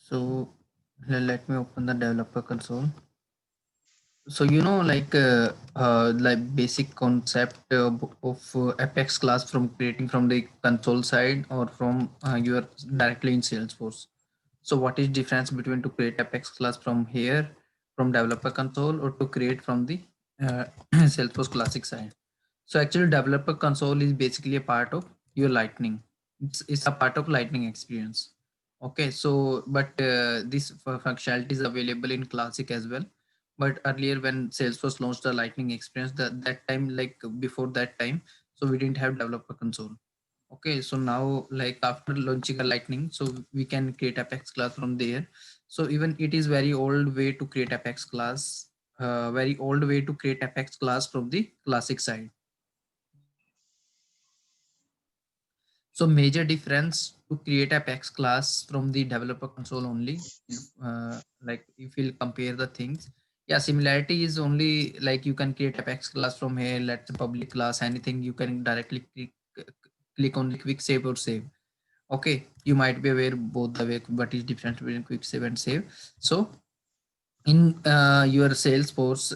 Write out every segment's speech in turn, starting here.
So let me open the developer console. So like basic concept of Apex class from creating from the console side or from your directly in Salesforce. So what is difference between to create Apex class from here from developer console or to create from the uh, Salesforce classic side? So actually developer console is basically a part of your Lightning. It's a part of Lightning experience. Okay, so but this functionality is available in classic as well. But earlier when Salesforce launched the Lightning experience, that time like before that time, so we didn't have developer console. Okay, so now like after launching a Lightning, so we can create Apex class from there. So even it is very old way to create Apex class, very old way to create Apex class from the classic side. So major difference to create Apex class from the developer console only, like if we'll compare the things, yeah, similarity is only like you can create Apex class from here, let's say public class, anything you can directly click on the quick save or save. Okay, you might be aware both the way, but is different between quick save and save. So in your Salesforce,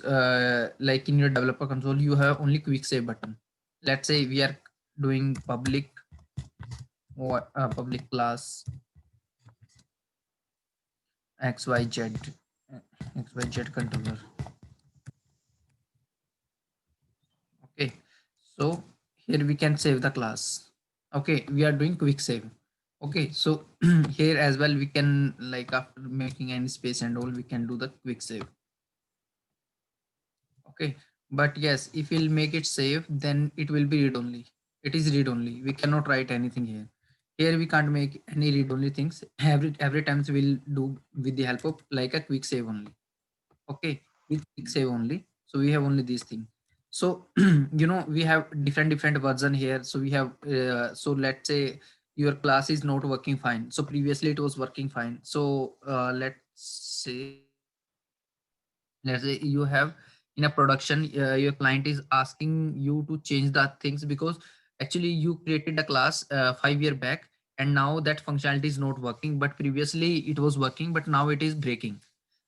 like in your developer console, you have only quick save button. Let's say we are doing public class xyz xyz controller. Okay, so here we can save the class. Okay, we are doing quick save. Okay, so here as well we can, like after making any space and all, we can do the quick save. Okay, but yes, if we'll make it save, then it will be read only. It is read only, we cannot write anything here. Here we can't make any read only things. Every times we'll do with the help of like a quick save only. Okay, with quick save only, so we have only these things. So we have different version here. So we have so let's say your class is not working fine, so previously it was working fine. So let's say you have in a production, your client is asking you to change the things because actually you created a class 5 year back, and now that functionality is not working, but previously it was working, but now it is breaking.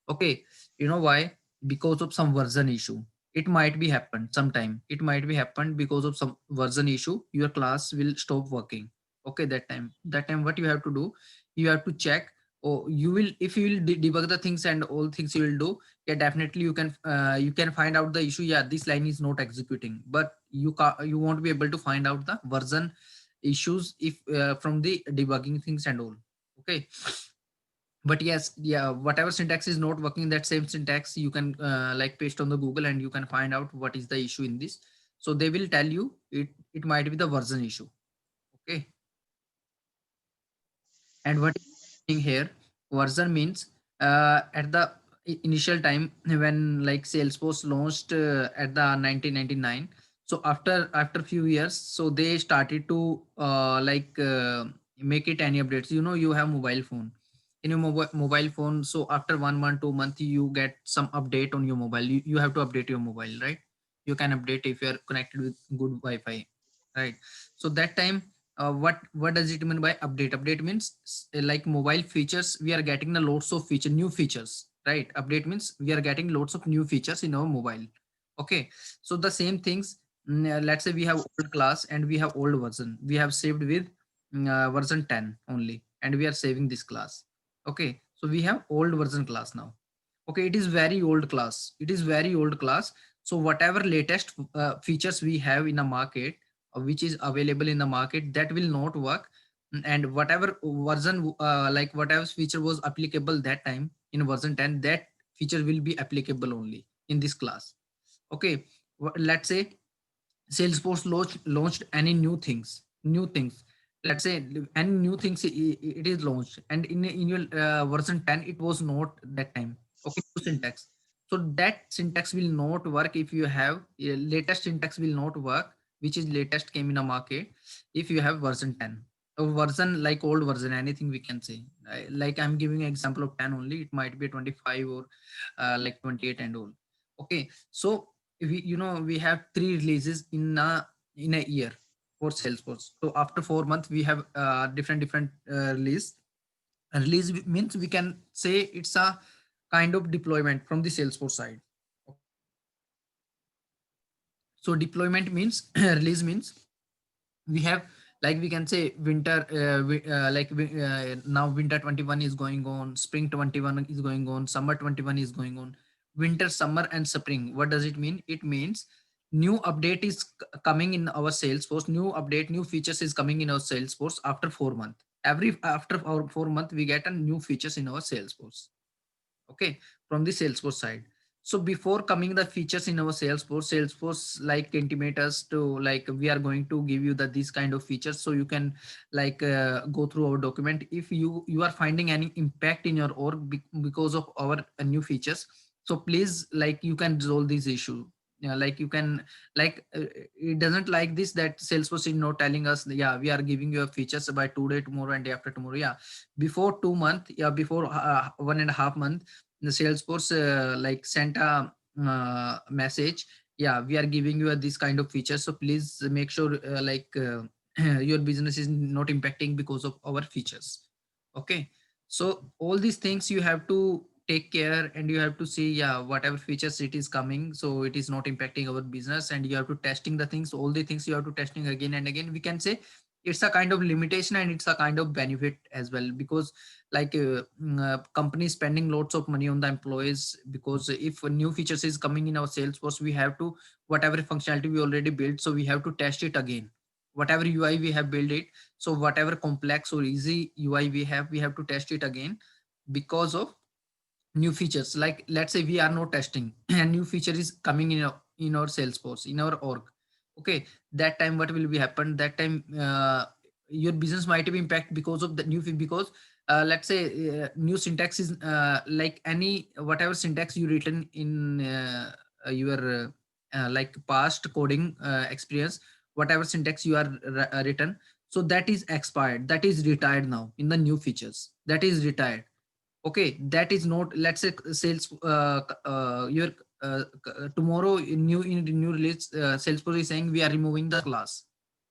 Okay, you know why? Because of some version issue. It might be happened sometime, it might be happened because of some version issue, your class will stop working. Okay, that time what you have to do, you have to check, or you will, if you will debug the things and all things you will do, yeah, definitely you can find out the issue. Yeah, this line is not executing, but you won't be able to find out the version issues if from the debugging things and all. Okay, but yes, yeah, whatever syntax is not working, that same syntax you can like paste on the Google and you can find out what is the issue in this. So they will tell you it might be the version issue. Okay, and what is happening here, version means at the initial time when like Salesforce launched at the 1999. So after few years, so they started to make it any updates. You have mobile phone, in your mobile phone, so after 1 month 2 month you get some update on your mobile. You have to update your mobile, right? You can update if you are connected with good Wi-Fi, right? So that time, what does it mean by update? Update means like mobile features, we are getting the loads of new features, right? Update means we are getting loads of new features in our mobile. Okay, so the same things, let's say we have old class and we have old version, we have saved with version 10 only, and we are saving this class. Okay, so we have old version class now. Okay, it is very old class, it is very old class. So whatever latest features we have in the market, which is available in the market, that will not work. And whatever version like whatever feature was applicable that time in version 10, that feature will be applicable only in this class. Okay, let's say Salesforce launched any new things. Let's say any new things it is launched, and in your version 10 it was not that time. Okay, new syntax. So that syntax will not work if you have latest syntax will not work, which is latest came in a market if you have version 10. A version like old version, anything we can say. Like I'm giving an example of 10 only. It might be 25 or like 28 and all. Okay, so we have three releases in a year for Salesforce. So after 4 months we have different release. Release means we can say it's a kind of deployment from the Salesforce side. Okay. So deployment means release means we have, like we can say winter, now winter 21 is going on, spring 21 is going on, summer 21 is going on, winter, summer and spring. What does it mean? It means new update is coming in our Salesforce, new update, new features is coming in our Salesforce after 4 months. Every after our 4 month we get a new features in our Salesforce. Okay, from the Salesforce side. So before coming the features in our Salesforce like intimate us to like we are going to give you the these kind of features, so you can like go through our document. If you are finding any impact in your org because of our new features, so please like you can resolve this issue. Yeah, like you can like it doesn't like this that Salesforce is not telling us, yeah, we are giving you a features by today, tomorrow, and day after tomorrow. Yeah, before 2 month, yeah, before 1.5 month, the Salesforce like sent a message, yeah, we are giving you this kind of feature, so please make sure your business is not impacting because of our features. Okay, so all these things you have to take care, and you have to see, yeah, whatever features it is coming, so it is not impacting our business, and you have to testing the things, all the things you have to testing again and again. We can say it's a kind of limitation and it's a kind of benefit as well, because company spending lots of money on the employees, because if new features is coming in our Salesforce, we have to, whatever functionality we already built, so we have to test it again. Whatever UI we have built it, so whatever complex or easy UI we have to test it again, because of new features. Like let's say we are not testing and new feature is coming in our Salesforce, in our org. Okay, that time what will be happen? That time your business might be impacted because of the new because let's say new syntax is like any whatever syntax you written in your like past coding experience, whatever syntax you are written, so that is expired, that is retired now in the new features, that is retired. Okay, that is not, let's say sales your tomorrow in new release, Salesforce is saying we are removing the class.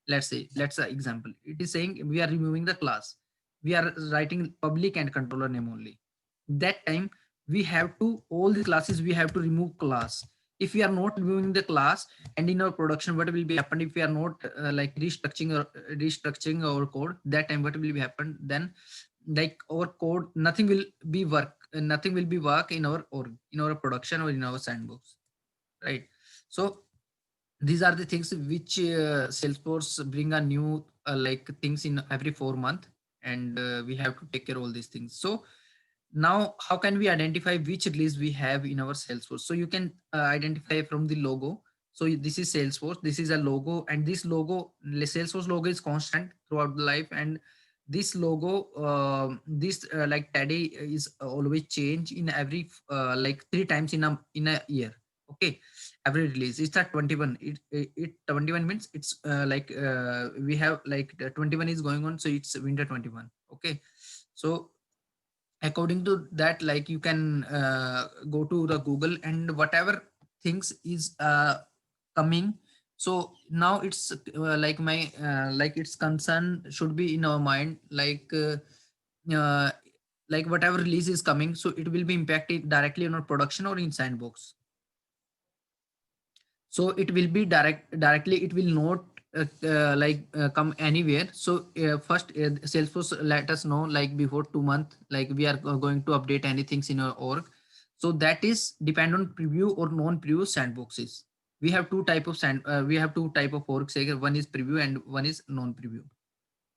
Let's say example, it is saying we are removing the class, we are writing public and controller name only. That time we have to, all the classes we have to remove class. If we are not removing the class, and in our production what will be happen, if we are not like restructuring our code, that time what will be happen then, like our code, nothing will be work in our, or in our production or in our sandbox, right? So these are the things which Salesforce bring a new like things in every 4 month, and we have to take care of all these things. So now how can we identify which release we have in our Salesforce? So you can identify from the logo. So this is Salesforce, this is a logo, and this logo, Salesforce logo is constant throughout the life, and this logo, this like Teddy is always change in every like 3 times in a year. Okay, every release it's at 21. It 21 means it's we have like the 21 is going on, so it's winter 21. Okay, so according to that, like you can go to the Google, and whatever things is coming, so now it's like its concern should be in our mind, uh, like whatever release is coming, so it will be impacted directly on our production or in sandbox. So it will be directly, it will not come anywhere. So first Salesforce let us know like before 2 months, like we are going to update anything in our org. So that is depend on preview or non-preview sandboxes. We have we have two type of orgs here. One is preview and one is non-preview.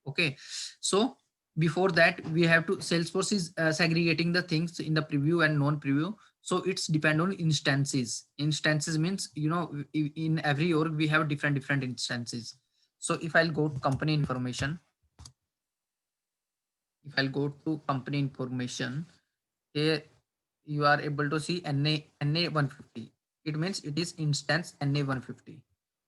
Okay, so before that we have to, Salesforce is segregating the things in the preview and non-preview. So it's depend on instances means, in every org we have different instances. So if I'll go to company information, if I'll go to company information, here you are able to see NA 150. It means it is instance NA 150.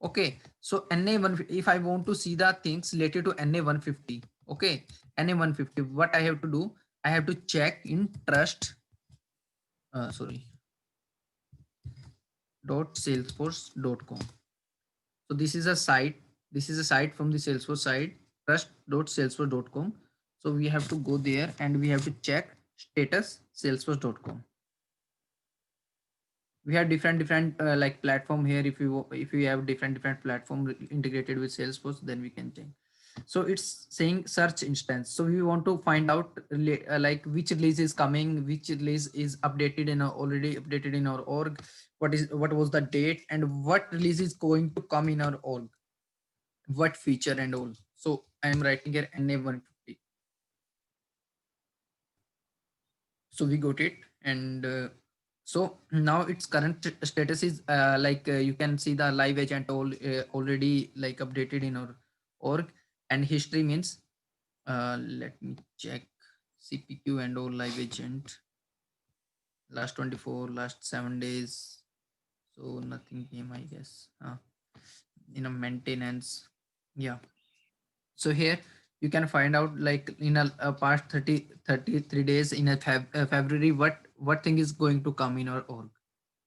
Okay, so NA 150, if I want to see the things related to NA 150, okay, NA 150, what I have to do, I have to check in trust, sorry, .salesforce.com. So this is a site from the Salesforce site, trust.salesforce.com. So we have to go there and we have to check status salesforce.com. We have different like platform here. If you have different platform integrated with Salesforce, then we can change. So it's saying search instance. So we want to find out like which release is coming, which release is updated in already updated in our org, what was the date, and what release is going to come in our org, what feature and all. So I am writing here NA150. So we got it. And so now its current status is like you can see the live agent already like updated in our org. And history means let me check CPQ and all live agent last 24 last 7 days. So nothing came, I guess. In a maintenance, yeah. So here you can find out like in a past 33 days in a February, what thing is going to come in our org.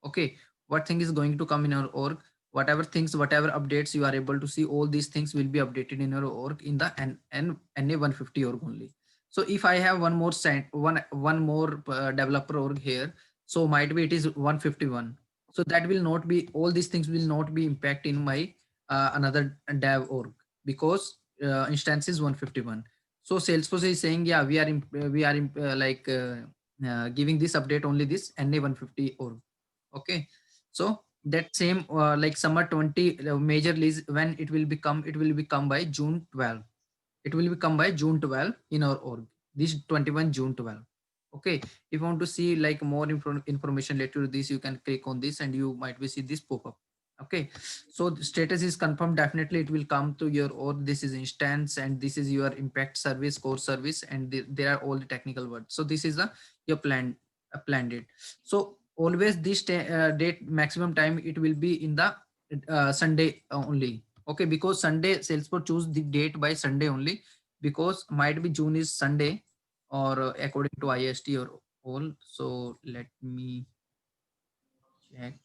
Okay, what thing is going to come in our org, whatever things, whatever updates you are able to see, all these things will be updated in our org in the NA150 org only. So if I have one more one more developer org here, so might be it is 151. So that will not be, all these things will not be impact in my another dev org, because instance is 151. So Salesforce is saying, yeah, giving this update only this NA150 org. Okay, so that same like summer 20 major release, when it will become by June 12. It will become by June 12 in our org, this 21 June 12. Okay, if you want to see like more information related to this, you can click on this and you might be see this pop up. Okay, so the status is confirmed, definitely it will come to your org. This is instance and this is your impact service, core service, and there are all the technical words. So this is the your planned date. So always this date maximum time it will be in the Sunday only. Okay, because Sunday Salesforce choose the date by Sunday only, because might be June is Sunday or according to IST or all. So let me check.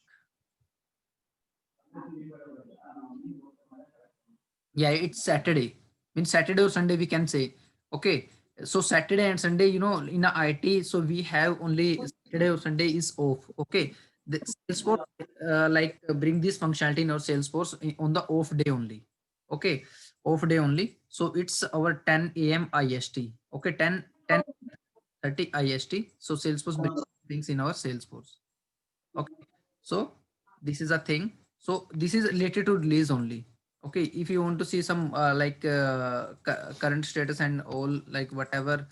Yeah, it's Saturday. Means Saturday or Sunday we can say. Okay. So Saturday and Sunday, in a IT, so we have only Saturday or Sunday is off. Okay. The Salesforce bring this functionality in our Salesforce on the off day only. Okay. Off day only. So it's our 10 a.m. IST. Okay. 10:30 IST. So Salesforce brings things in our Salesforce. Okay, so this is a thing. So this is related to release only. Okay, if you want to see some current status and all, like whatever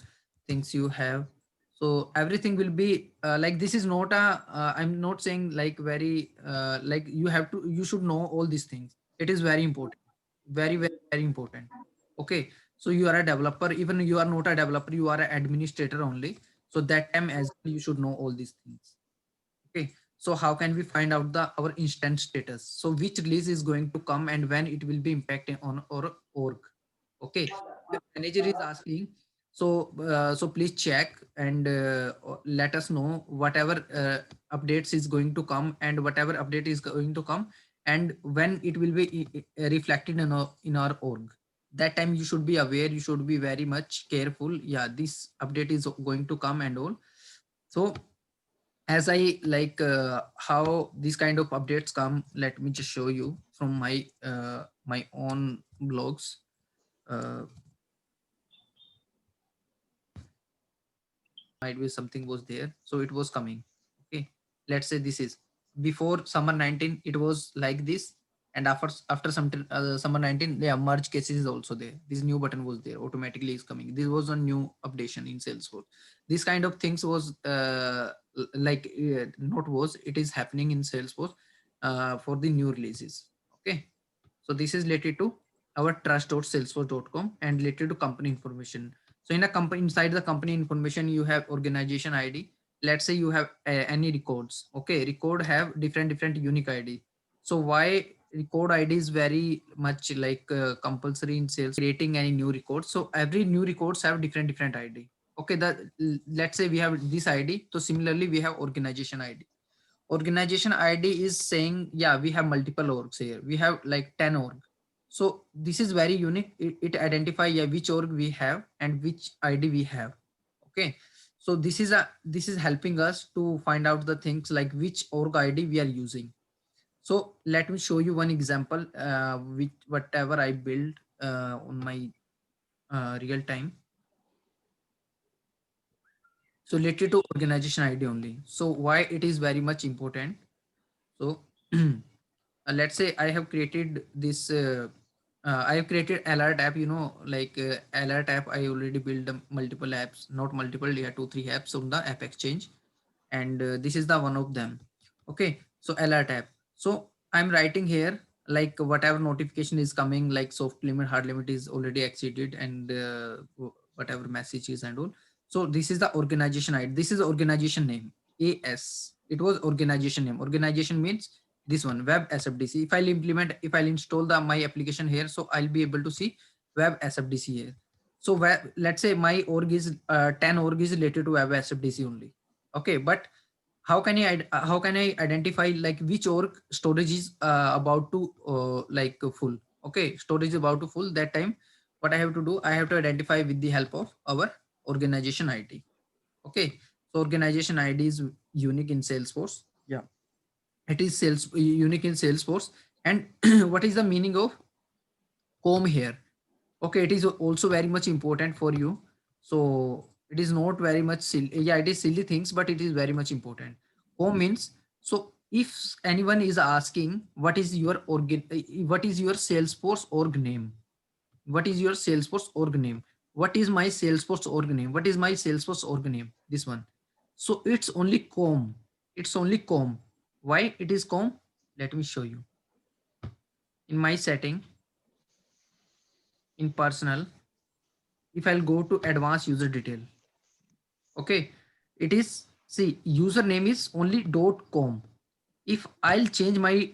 things you have, so everything will be like this is not a I'm not saying like very like you should know all these things. It is very important, very important. Okay, so you are a developer, even you are not a developer, you are an administrator only. So that time as well you should know all these things. Okay, so how can we find out the our instant status? So which release is going to come and when it will be impacting on our org? Okay, the manager is asking. So please check and let us know whatever updates is going to come and whatever update is going to come and when it will be reflected in our org. That time you should be aware. You should be very much careful. Yeah, this update is going to come and all. So as I like how these kind of updates come, let me just show you from my own blogs. uh, might be something was there, so it was coming. Okay, let's say this is before summer 19 it was like this, and after some summer 19 the merge cases is also there. This new button was there, automatically is coming. This was a new updation in Salesforce. This kind of things was not was, it is happening in Salesforce for the new releases. Okay, so this is related to our trust.salesforce.com and related to company information. So in a company, inside the company information, you have organization ID. Let's say you have any records. Okay, record have different unique ID. So why record ID is very much like compulsory in sales creating any new records. So every new records have different ID. Okay, let's say we have this ID. So similarly, we have organization ID. Organization ID is saying, yeah, we have multiple orgs here. We have like 10 org. So this is very unique. It identify, yeah, which org we have and which ID we have. Okay. So this is helping us to find out the things like which org ID we are using. So let me show you one example, which whatever I build on my real time. So related to organization ID only. So why it is very much important. So let's say I have created this. I have created alert app. Like alert app. I already built multiple apps, not multiple. Yeah, 2 3 apps on the App Exchange, and this is the one of them. Okay, so alert app. So I'm writing here like whatever notification is coming, like soft limit, hard limit is already exceeded, and whatever messages and all. So this is the organization ID. This is organization name, AS. It was organization name. Organization means this one, web SFDC. If I'll implement, if I'll install the my application here, so I'll be able to see web SFDC here. So let's say my org is 10 org is related to web SFDC only. Okay, but how can I identify like which org storage is about to like full? Okay, storage is about to full. That time, what I have to do, I have to identify with the help of our organization ID. Okay, so organization ID is unique in Salesforce. Yeah, it is sales unique in Salesforce. And what is the meaning of COM here? Okay, it is also very much important for you. So it is not very much silly. Yeah, it is silly things, but it is very much important. COM means, so if anyone is asking what is your what is your Salesforce org name? What is your Salesforce org name? What is my Salesforce org name? What is my Salesforce org name? This one. So it's only COM. It's only COM. Why it is COM? Let me show you. In my setting, in personal, if I'll go to advanced user detail, okay, it is, see, username is only .com. If I'll change my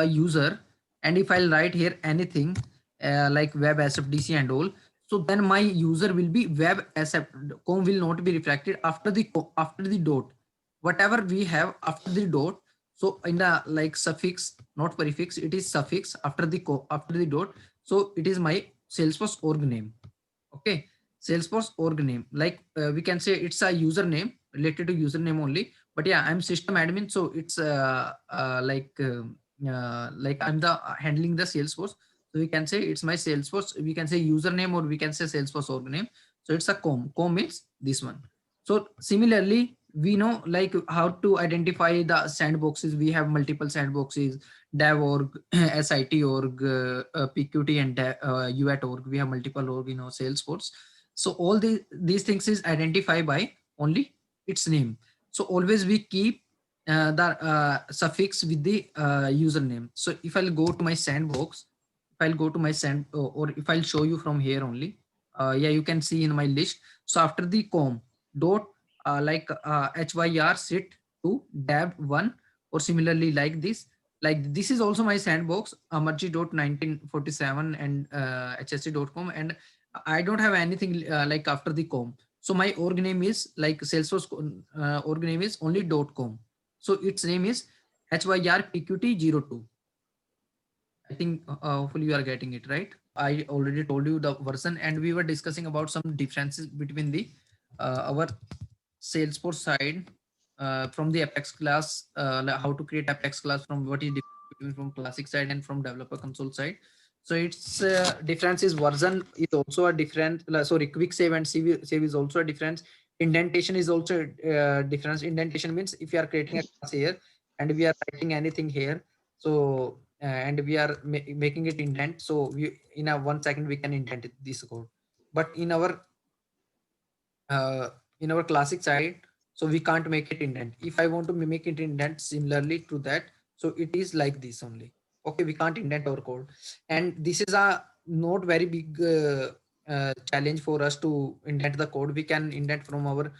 user, and if I'll write here anything like web SFDC and all, so then my user will be web sf.com will not be reflected after the after the dot. Whatever we have after the dot, so in the like suffix, not prefix, it is suffix after the after the dot. So it is my Salesforce org name. Okay, Salesforce org name, like we can say it's a username, related to username only. But yeah, I'm system admin, so it's like I'm the handling the Salesforce. So we can say it's my Salesforce, we can say username, or we can say Salesforce org name. So it's a com means this one. So similarly, we know like how to identify the sandboxes. We have multiple sandboxes: dev org, sit org, pqt, and uat org. We have multiple org in our Salesforce. So all these things is identified by only its name. So always we keep the suffix with the username. So if I'll go to my sandbox, if I'll go to my or if I'll show you from here only, yeah, you can see in my list. So after the com dot hyr sit to dab one, or similarly like this. Like this is also my sandbox, amarji.1947 and hsc.com, and I don't have anything like after the com. So my org name is like Salesforce org name is only .com. So its name is HYRPQT02. I think hopefully you are getting it right. I already told you the version, and we were discussing about some differences between the our Salesforce side from the Apex class, like how to create Apex class, from what is different between from classic side and from developer console side. So its difference is version is also a different. Sorry, quick save and save is also a difference. Indentation is also difference. Indentation means if you are creating a class here and we are writing anything here, so and we are making it indent, so we in a 1 second we can indent it, this code. But uh, in our classic side, so we can't make it indent. If I want to make it indent similarly to that, so it is like this only. Okay, we can't indent our code, and this is a not very big challenge for us to indent the code. We can indent from our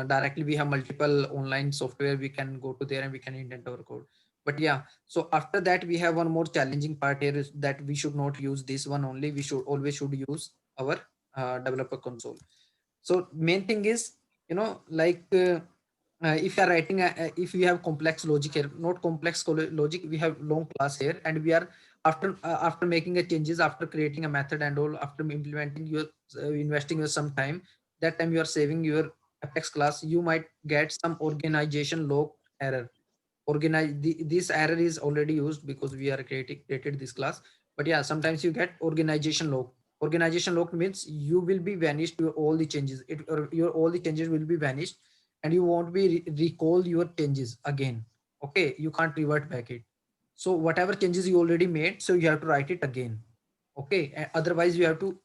directly. We have multiple online software, we can go to there and we can indent our code. But yeah, so after that we have one more challenging part here, is that we should not use this one only. We should always should use our developer console. So main thing is, like if you are writing if we have complex logic here, not complex logic, we have long class here, and we are after making a changes, after creating a method and all, after implementing your investing your some time, that time you are saving your Apex class, you might get some organization log error. This error is already used because we are created this class. But yeah, sometimes you get organization lock. Organization lock means you will be vanished your all the changes, or your all the changes will be vanished, and you won't be recall your changes again. Okay, you can't revert back it. So whatever changes you already made, so you have to write it again. Okay, otherwise you have to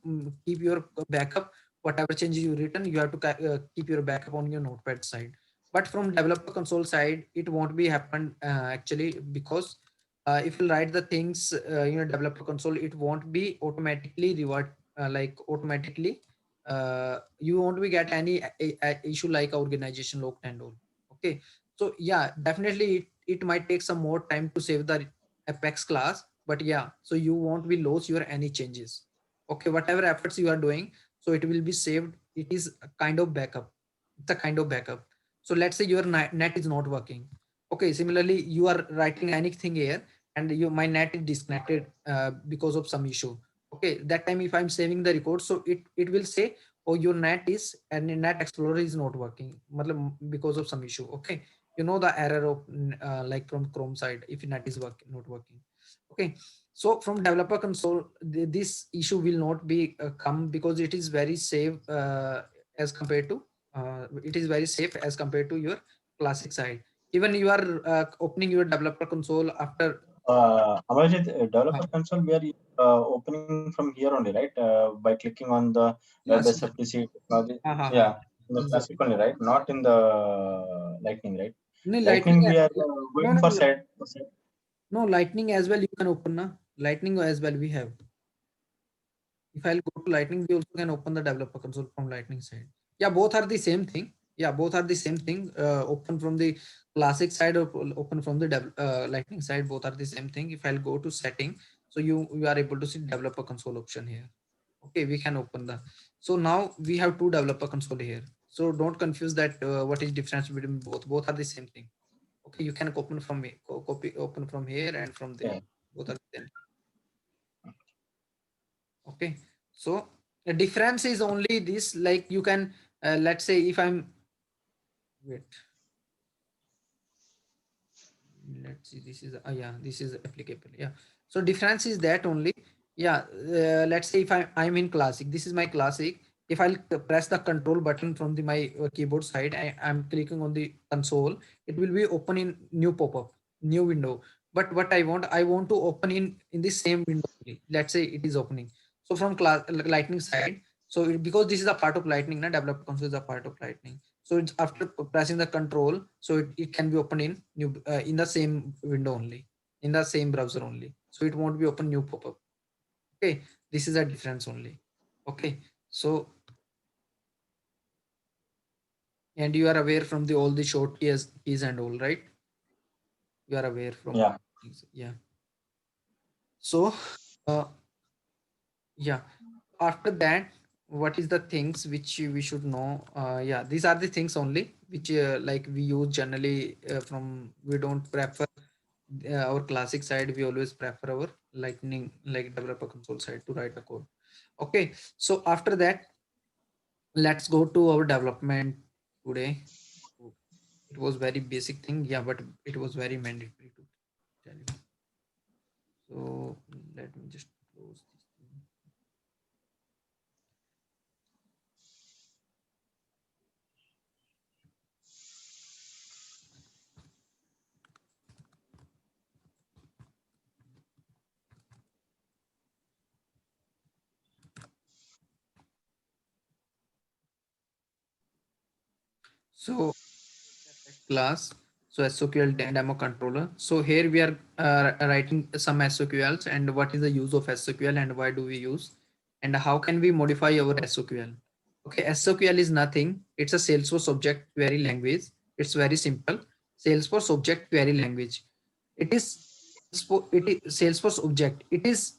keep your backup. Whatever changes you written, you have to keep your backup on your notepad side. But from developer console side, it won't be happen actually, because if you write the things in your developer console, it won't be automatically revert, like automatically you won't be get any issue like organization locked and all. Okay, so yeah, definitely it might take some more time to save the Apex class, but yeah, so you won't be lose your any changes. Okay, whatever efforts you are doing, so it will be saved. It is a kind of backup. It's a kind of backup. So let's say your net is not working. Okay, similarly you are writing anything here, and my net is disconnected because of some issue. Okay, that time if I'm saving the record, so it will say, oh, your net is, and the net explorer is not working, because of some issue. Okay, you know the error of like from Chrome side, if net is not working. Okay, so from developer console, this issue will not be come, because it is very safe as compared to it is very safe as compared to your classic side. Even you are opening your developer console after Amarjit, uh, developer console, we are opening from here only, right? By clicking on the classic. WebSFTC technology. Ha, ha, Yeah, ha. in the classic Exactly. only, right? Not in the Lightning, right? No, lightning. Lightning, we are No, going no, for no, side. no, lightning as well. You can open na lightning as well. We have. If I'll go to lightning, we also can open the developer console from lightning side. Yeah, both are the same thing. Yeah, both are the same thing. Open from the classic side or open from the lightning side. Both are the same thing. If I'll go to setting, so you are able to see developer console option here. Okay, we can open the. So now we have two developer console here. So don't confuse that. What is difference between both? Both are the same thing. Okay, you can open from copy open from here and from there. Yeah. Both are the same. Okay, so the difference is only this, like you can let's say if I'm wait, let's see, this is yeah, this is applicable. Yeah, so difference is that only. Yeah, let's say if I'm in classic, this is my classic. If I'll press the control button from the my keyboard side, I'm clicking on the console, it will be open in new pop-up, new window. But what I want to open in the same window only. Let's say it is opening, so from class lightning side, so because this is a part of lightning, na developer console is a part of lightning. So it's after pressing the control, so it can be open in new in the same window only, in the same browser only. So it won't be open new pop-up. Okay, this is a difference only. Okay, so and you are aware from the all the short keys and all, right? You are aware from Yeah. things. Yeah. So uh, yeah, after that, what is the things which we should know? Yeah, these are the things only which like we use generally from, we don't prefer our classic side, we always prefer our lightning like developer console side to write the code. Okay, so after that, let's go to our development today. It was very basic thing, yeah, but it was very mandatory to tell you. So let me just close this thing. So class, so SOQL demo controller. So here we are writing some SOQLs, and what is the use of SOQL and why do we use, and how can we modify our SOQL. Okay, SOQL is nothing, it's a Salesforce object query language. It's very simple. Salesforce object query language, it is it is Salesforce object. It is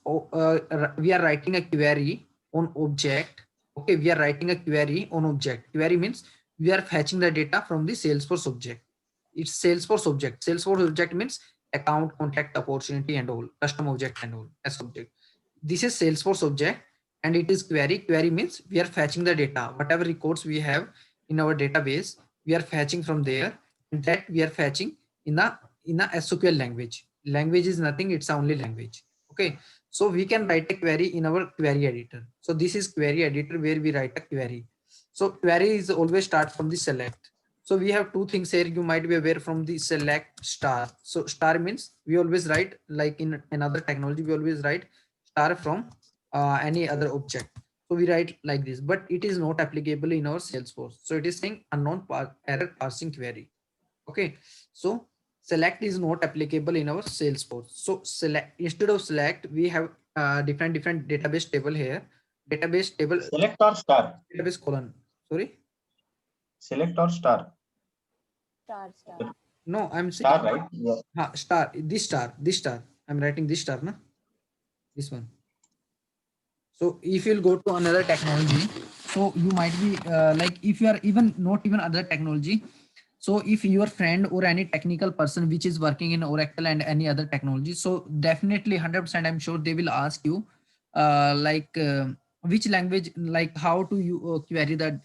we are writing a query on object. Okay, we are writing a query on object. Query means we are fetching the data from the Salesforce object. It's Salesforce object. Salesforce object means account, contact, opportunity, and all, custom object and all as object. This is Salesforce object, and it is query. Query means we are fetching the data, whatever records we have in our database, we are fetching from there, and that we are fetching in a SQL language. Language is nothing; it's only language. Okay, so we can write a query in our query editor. So this is query editor where we write a query. So query is always start from the select. So we have two things here. You might be aware from the select star. So star means we always write, like in another technology, we always write star from any other object. So we write like this, but it is not applicable in our Salesforce. So it is saying unknown error parsing query. Okay, so select is not applicable in our Salesforce. So select, instead of select, we have different database table here. Database table, Select or star? database colon. Sorry. Select or star? Star. No, I'm Star, saying right? Yeah. star. This star. I'm writing this star, na? This one. So if you'll go to another technology, so you might be like, if you are even not even other technology. So if your friend or any technical person which is working in Oracle and any other technology, so definitely 100% I'm sure they will ask you like which language, like how to you query the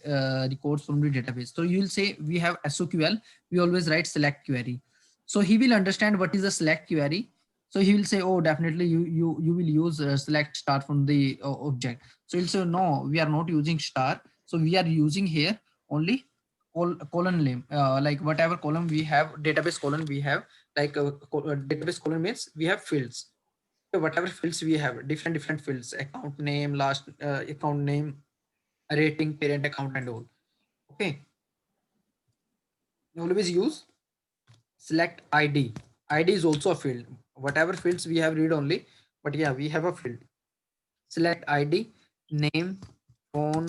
records from the database. So you'll say we have SOQL, we always write select query. So he will understand what is a select query. So he will say, oh, definitely you will use select star from the object. So he'll say, no, we are not using star. So we are using here only column name, like whatever column we have, database column we have, like database column means we have fields. So whatever fields we have, different fields, account name, last account name, rating, parent account, and all. Okay, you always use select ID. ID is also a field. Whatever fields we have, read only, but yeah, we have a field. Select ID, name, phone,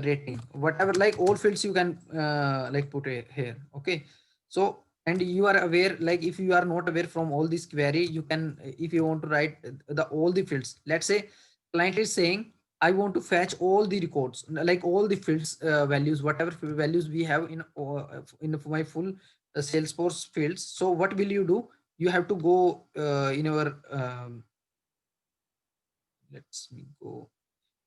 rating, whatever, like all fields you can like put here. Okay, so and you are aware, like if you are not aware from all this query, you can, if you want to write the all the fields, let's say client is saying I want to fetch all the records, like all the fields values, whatever values we have in my full Salesforce fields. So what will you do? You have to go in your let's me go,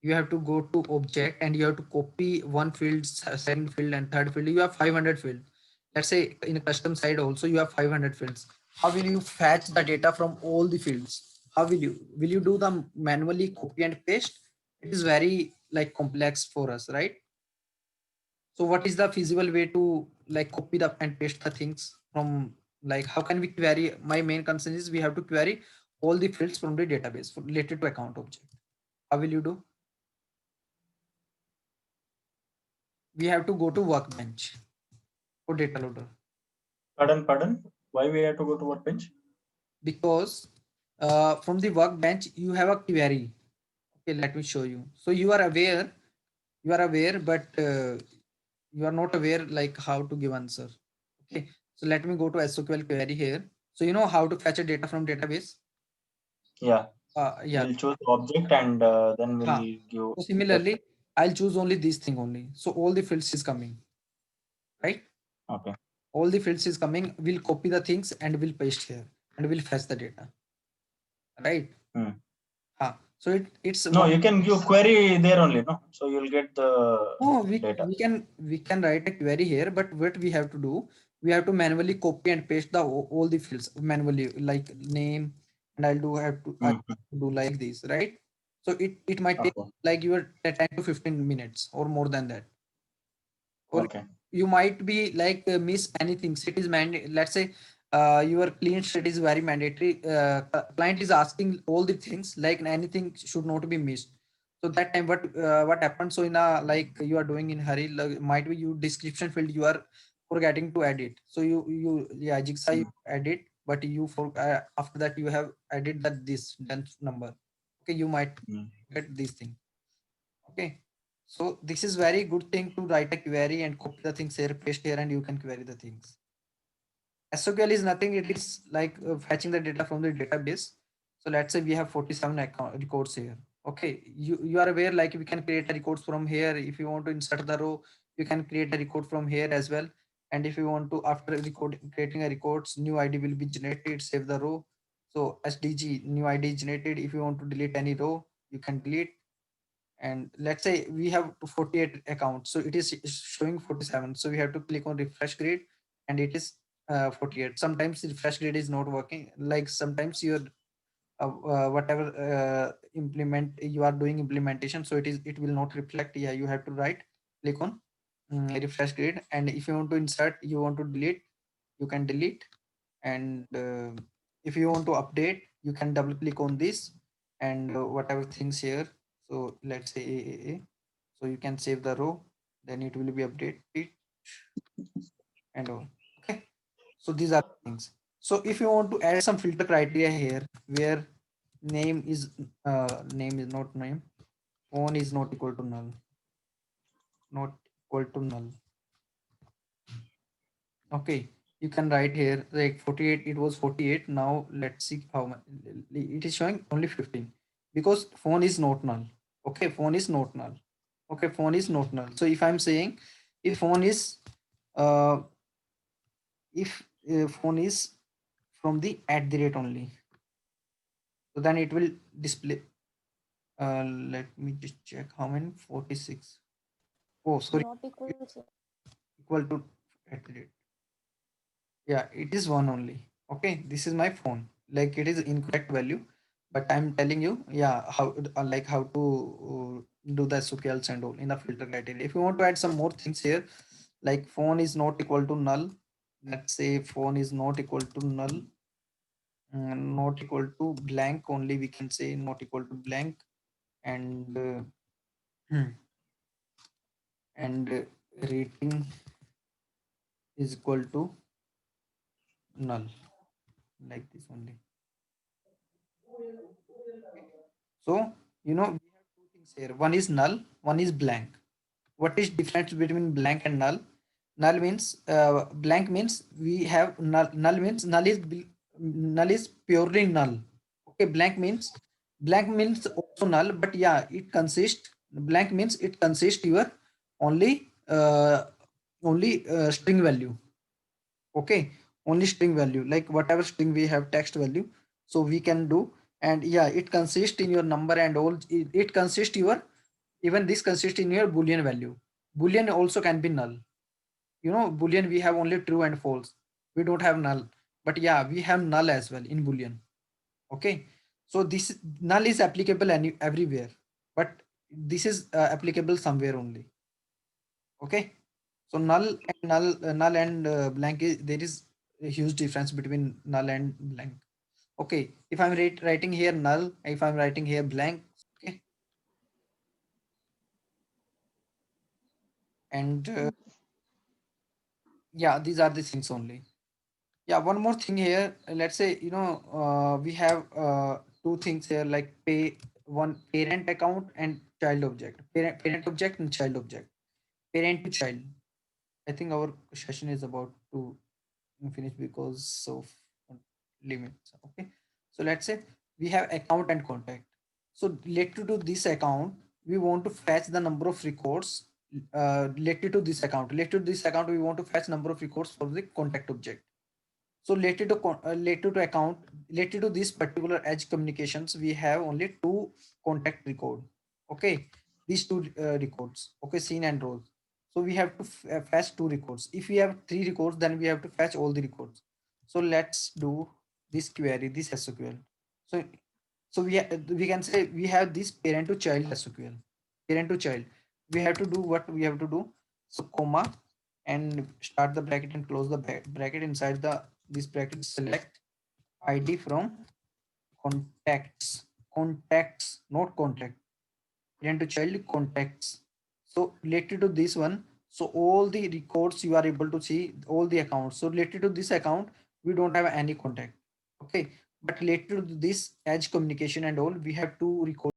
you have to go to object and you have to copy one field, second field, and third field. You have 500 fields. Let's say in a custom side also you have 500 fields. How will you fetch the data from all the fields? How will you do the manually copy and paste? It is very like complex for us, right? So what is the feasible way to like copy the and paste the things from, like how can we query? My main concern is we have to query all the fields from the database related to account object. How will you do? We have to go to workbench for data loader. Pardon. Why we have to go to workbench? Because from the workbench you have a query. Okay, let me show you. So you are aware, but you are not aware like how to give answer. Okay, so let me go to SQL query here. So you know how to fetch a data from database. Yeah. Yeah. We'll choose object and then we'll give. So similarly, I'll choose only this thing only. So all the fields is coming, right? Okay. All the fields is coming. We'll copy the things and we'll paste here and we'll fetch the data, right? So it's no, you can give query there only, no? So you'll get the data. we can write a query here, but what we have to do, we have to manually copy and paste the all the fields manually, like name, and I have to do like this, right? So it might take like your 10 to 15 minutes or more than that. Or you might be like miss anything. It is let's say your clean sheet is very mandatory. Client is asking all the things, like anything should not be missed. So that time what happens? So in a, like you are doing in hurry, like, might be you description field you are forgetting to edit. So you jigsaw you edit, but you for after that you have added that this then number. Okay, you might get this thing. Okay, so this is very good thing to write a query and copy the things here, paste here, and you can query the things. SQL is nothing. It is like fetching the data from the database. So let's say we have 47 records here. Okay, you are aware, like we can create a records from here. If you want to insert the row, you can create a record from here as well. And if you want to, after creating a records, new ID will be generated, save the row. So SDG, new ID generated. If you want to delete any row, you can delete. And let's say we have 48 accounts, so it is showing 47. So we have to click on refresh grid, and it is 48. Sometimes refresh grid is not working. Like sometimes your whatever implement you are doing implementation, so it will not reflect. Yeah, you have to click on refresh grid. And if you want to insert, you want to delete, you can delete. And if you want to update, you can double click on this, and whatever things here. So let's say AAA. So you can save the row, then it will be updated and all. Okay. So these are things. So if you want to add some filter criteria here, where name is not name, phone is not equal to null, not equal to null. Okay, you can write here like 48. It was 48. Now let's see how much it is showing, only 15, because phone is not null. Okay, phone is not null. Okay, phone is not null. So if I'm saying if phone is uh if phone is from the @ only, so then it will display. Let me just check how many. 46. Oh, sorry, Not equal to. equal to @ yeah, it is one only. Okay, this is my phone. Like it is incorrect value, but I'm telling you, yeah, how like how to do the SQLs and all in the filter criteria. If you want to add some more things here, like phone is not equal to null. Let's say phone is not equal to null, not equal to blank only. We can say not equal to blank, and and rating is equal to null, like this only. So, we have two things here. One is null, one is blank. What is difference between blank and null? Null means blank means we have null. Null means null is purely null. Okay, blank means also null, but yeah, it consists. Blank means it consists your only string value. Okay, only string value, like whatever string we have, text value, so we can do. And yeah, it consists in your number and all. It consists your, even this consists in your boolean value. Boolean also can be null. Boolean we have only true and false, we don't have null. But yeah, we have null as well in boolean. Okay, so this null is applicable everywhere, but this is applicable somewhere only. Okay, so null and blank there is a huge difference between null and blank. Okay, if I'm writing here null, if I'm writing here blank. Okay, and yeah, these are the things only. Yeah, one more thing here. Let's say we have two things here, like one parent account and child object, parent object and child object, parent to child. I think our session is about to finish because of limits. Okay, so let's say we have account and contact. So related to this account, we want to fetch the number of records related to this account. Related to this account, we want to fetch number of records for the contact object. So related to account, related to this particular edge communications, we have only two contact record. Okay, these two records. Okay, scene and roles. So we have to fetch two records. If we have three records, then we have to fetch all the records. So let's do this query, this SQL. So we can say we have this parent to child SQL. Parent to child. We have to do what we have to do. So comma, and start the bracket and close the bracket. Inside this bracket, select ID from contacts, not contact. Parent to child contacts. So related to this one, so all the records you are able to see, all the accounts. So related to this account, we don't have any contact. Okay, but related to this edge communication and all, we have two records.